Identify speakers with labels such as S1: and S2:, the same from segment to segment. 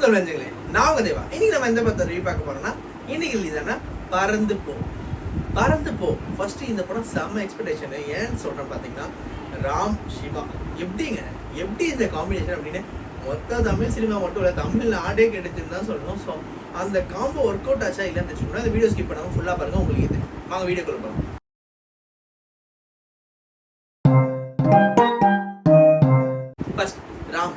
S1: வணக்கம் நெஞ்சங்களே, நான் உங்க தேவா. இன்னைக்கு நம்ம எந்த படத்தை ரிவ்யூ பார்க்க போறோம்னா, இன்னைக்கு ரிலீஸ் ஆன பறந்து போ. பறந்து போ ஃபர்ஸ்ட் இந்த படம் செம்ம எக்ஸ்பெக்டேஷன். ஏன்னு சொல்றேன் பார்த்தீங்கன்னா, ராம் சிவா எப்படி இந்த காம்பினேஷன் அப்படின்னு மொத்த தமிழ் சினிமா மட்டும் இல்லை, தமிழ் நாடே கிடைச்சுன்னு தான் சொல்லணும். ஸோ அந்த காம்போ ஒர்க் அவுட் ஆச்சா இல்லைன்னு தெரிஞ்சுக்கணும். அந்த வீடியோ ஸ்கிப் பண்ணாமல் ஃபுல்லாக பாருங்க, உங்களுக்கு இது. வாங்க வீடியோக்குள்ள போகலாம். ஃபர்ஸ்ட் ராம்,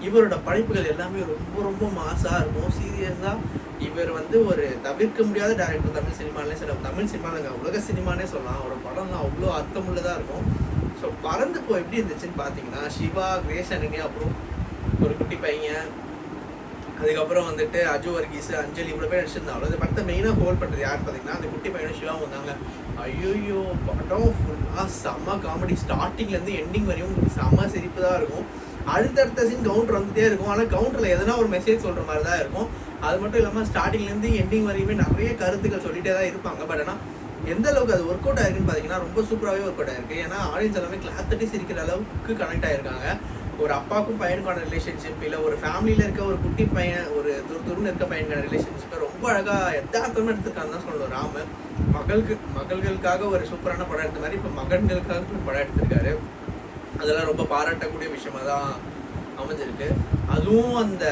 S1: இவரோட படைப்புகள் எல்லாமே ரொம்ப ரொம்ப மாசாக இருக்கும். சீரியஸாக இவர் வந்து ஒரு தவிர்க்க முடியாத டேரக்டர் தமிழ் சினிமாலே சொல்லலாம். தமிழ் சினிமாவில் உலக சினிமானே சொல்லலாம். அவரோட படம்லாம் அவ்வளோ அர்த்தமுள்ளதாக இருக்கும். ஸோ பறந்து போ எப்படி இருந்துச்சுன்னு பார்த்தீங்கன்னா, சிவா, கிரேஸ் அனனி, அப்புறம் ஒரு குட்டி பையன், அதுக்கப்புறம் வந்துட்டு அஜு வர்கீஸ், அஞ்சலி, இவ்வளோ பேர் நடிச்சிருந்தாலும் இந்த படத்தை மெயினாக ஹோல்ட் பண்ணுறது யார் பார்த்தீங்கன்னா, அந்த குட்டி பையனும் சிவாவும் வந்தாங்க. ஐயோ படம் ஃபுல்லாக செம்ம காமெடி. ஸ்டார்டிங்லேருந்து எண்டிங் வரையும் உங்களுக்கு செம்ம சிரிப்பு தான் இருக்கும். அடுத்தடுத்த சீன் கவுண்டர் வந்துட்டே இருக்கும். ஆனால் கவுண்டரில் எதனா ஒரு மெசேஜ் சொல்கிற மாதிரி தான் இருக்கும். அது மட்டும் இல்லாமல் ஸ்டார்டிங்லேருந்து எண்டிங் வரையுமே நிறைய கருத்துக்கள் சொல்லிகிட்டே தான் இருப்பாங்க. பட் ஆனால் எந்த அளவுக்கு அது ஒர்க் அவுட் ஆயிருக்குன்னு பார்த்தீங்கன்னா, ரொம்ப சூப்பராகவே ஒர்க் அவுட் ஆயிருக்கு. ஏன்னா ஆடியன்ஸ் எல்லாமே கிளாஸ் தட்டி சிரிக்கிற அளவுக்கு கனெக்ட் ஆகிருக்காங்க. ஒரு அப்பாவுக்கும் பையனுக்கான ரிலேஷன்ஷிப், இல்லை ஒரு ஃபேமிலியில் இருக்க ஒரு குட்டி பையன், ஒரு துருன்னு இருக்க பையனுக்கான ரிலேஷன்ஷிப்பை ரொம்ப அழகாக யதார்த்தமாக எடுத்துருக்கான்னு தான் சொல்லணும். ராம மகள்களுக்காக ஒரு சூப்பரான படம் எடுத்த மாதிரி இப்போ மகன்களுக்காக ஒரு படம் எடுத்திருக்காரு. அதெல்லாம் ரொம்ப பாராட்டக்கூடிய விஷயமா தான் அமைஞ்சிருக்கு. அதுவும் அந்த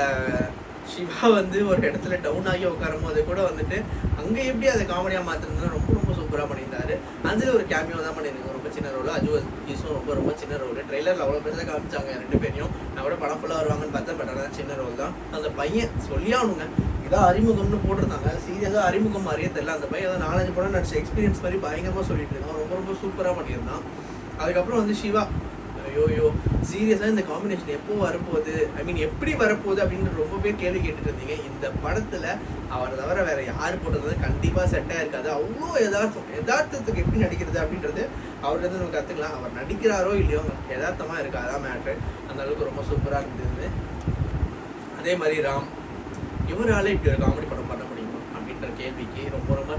S1: சிவா வந்து ஒரு இடத்துல டவுன் ஆகி உட்காரும் போது கூட வந்துட்டு அங்கே எப்படி அதை காமெடியாக மாற்றிருந்தா ரொம்ப ரொம்ப சூப்பராக பண்ணியிருந்தாரு. அதில் ஒரு கேமியோ தான் பண்ணியிருந்தாங்க, ரொம்ப சின்ன ரோல். அஜு வர்கீஸும் ரொம்ப ரொம்ப சின்ன ரோல். ட்ரெய்லரில் அவ்வளோ பேர் தான் காமிச்சாங்க ரெண்டு பேரையும். நான் கூட படம் ஃபுல்லாக வருவாங்கன்னு பார்த்தா, பட் ஆனால் சின்ன ரோல் தான். அந்த பையன் சொல்லியானுங்க, இதான் அறிமுகம்னு போட்டிருந்தாங்க. சீரியஸாக அறிமுகம் மாதிரியே தெரியல. அந்த பையன் ஏதாவது 4-5 படம் நடிச்ச எக்ஸ்பீரியன்ஸ் மாதிரி பயங்கரமாக சொல்லிட்டு இருக்கான். ரொம்ப ரொம்ப சூப்பராக பண்ணியிருந்தான். அதுக்கப்புறம் வந்து சிவா, ஐயோ சீரியஸாக இந்த காம்பினேஷன் எப்போ வரப்போகுது, எப்படி வரப்போகுது அப்படின்னு ரொம்ப பேர் கேள்வி கேட்டுட்டு இருந்தீங்க. இந்த படத்தில் அவரை தவிர வேற யார் போட்டது கண்டிப்பாக செட்டாக இருக்காது. அவ்வளோ யதார்த்தத்துக்கு எப்படி நடிக்கிறது அப்படின்றது அவர்கிட்ட நம்ம கற்றுக்கலாம். அவர் நடிக்கிறாரோ இல்லையோ யதார்த்தமாக இருக்கா, அதான் மேட்ரு. அந்த அளவுக்கு ரொம்ப சூப்பராக இருந்தது. அதே மாதிரி ராம், இவரால் இப்படி ஒரு காமெடி படம் பண்ண முடியுமா அப்படின்ற கேள்விக்கு ரொம்ப ரொம்ப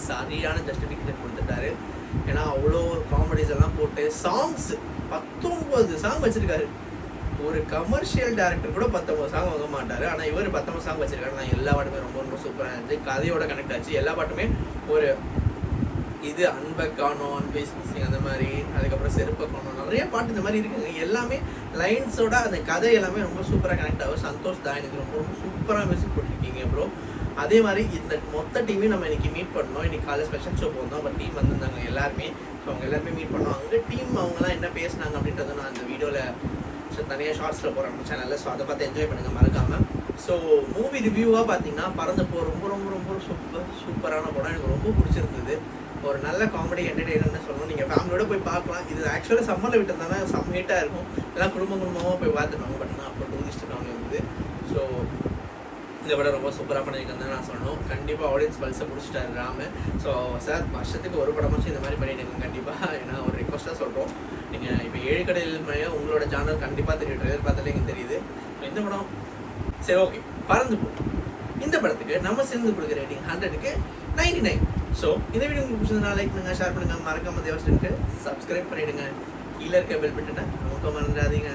S1: சரியான ஜஸ்டிஃபிகேஷன் கொடுத்துட்டாரு. ஏன்னா அவ்வளோ காமெடிஸ் எல்லாம் போட்டு சாங்ஸ் 19 சாங் வச்சிருக்காரு. ஒரு கமர்ஷியல் டேரக்டர் கூட 19 சாங் வாங்க மாட்டாரு. ஆனால் இவர் 19 சாங் வச்சிருக்காரு. நான் எல்லா பாட்டுமே ரொம்ப ரொம்ப சூப்பராக இருந்துச்சு. கதையோட கனெக்ட் ஆச்சு. எல்லா பாட்டுமே ஒரு இது அன்பை காணோம், அன்பேஸ் மிஸ்ஸிங் அந்த மாதிரி, அதுக்கப்புறம் செருப்பை காணோம், நிறைய பாட்டு இந்த மாதிரி இருக்குங்க. எல்லாமே லைன்ஸோட அந்த கதை எல்லாமே ரொம்ப சூப்பராக கனெக்ட் ஆகும். சந்தோஷ் தான் எனக்கு ரொம்ப ரொம்ப சூப்பராக மியூசிக் போட்டிருக்கீங்க ப்ரோ. அதே மாதிரி இந்த மொத்த டீமையும் நம்ம இன்னைக்கு மீட் பண்ணோம். இன்னைக்கு காலையில் ஸ்பெஷல் ஷோ போனோம். அப்போ டீம் வந்திருந்தாங்க எல்லாருமே. ஸோ அவங்க எல்லாருமே மீட் பண்ணோம். அங்கே டீம் அவங்கலாம் என்ன பேசினாங்க அப்படின்றத நான் அந்த வீடியோவில் தனியாக ஷார்ட்ஸில் போகிறேன் நம்ம சேனலில். ஸோ அதை பார்த்து என்ஜாய் பண்ணுங்கள் மறக்காமல். ஸோ மூவி ரிவ்யூவாக பார்த்தீங்கன்னா, பறந்து போ ரொம்ப ரொம்ப ரொம்ப சூப்பரான படம். எனக்கு ரொம்ப பிடிச்சிருந்தது. ஒரு நல்ல காமெடி என்டர்டெயினர்னு சொல்லணும். நீங்கள் ஃபேமிலியோட போய் பார்க்கலாம். இது ஆக்சுவலாக சம்மரில் விட்டுருந்தாங்க, செம்ம ஹிட்டாக இருக்கும். எல்லாம் குடும்பமாக போய் பார்த்துருவாங்க. பட் ஆனால் அப்போ டூரிஸ்ட் ஃபேமிலி இருந்தது. ஸோ இந்த படம் ரொம்ப சூப்பராக பண்ணியிருக்கேன் தான் நான் சொல்லணும். கண்டிப்பாக ஆடியன்ஸ் பல்ஸை பிடிச்சிட்டாரு ராமு. ஸோ சார், வருஷத்துக்கு ஒரு படமாச்சும் இந்த மாதிரி பண்ணிவிடுங்க கண்டிப்பாக. ஏன்னா ஒரு ரிக்வஸ்ட்டாக சொல்கிறோம். நீங்கள் இப்போ 7 கடையில் மேலே உங்களோட சேனல் கண்டிப்பாக தெரியும். ட்ரெய்லர் பார்த்தாலே எனக்கு தெரியுது. இந்த படம் சரி, ஓகே. பறந்து போ இந்த படத்துக்கு நம்ம சேர்ந்து கொடுக்குற ரேட்டிங் 100க்கு 99. ஸோ இந்த வீடியோ உங்களுக்கு பிடிச்சதுனா லைக் பண்ணுங்கள், ஷேர் பண்ணுங்கள், மறக்காம தேவஸ்டன்ட்டு சப்ஸ்கிரைப் பண்ணிவிடுங்க. கீழே இருக்க பெல் பட்டனை நமக்கு மறந்துடாதீங்க.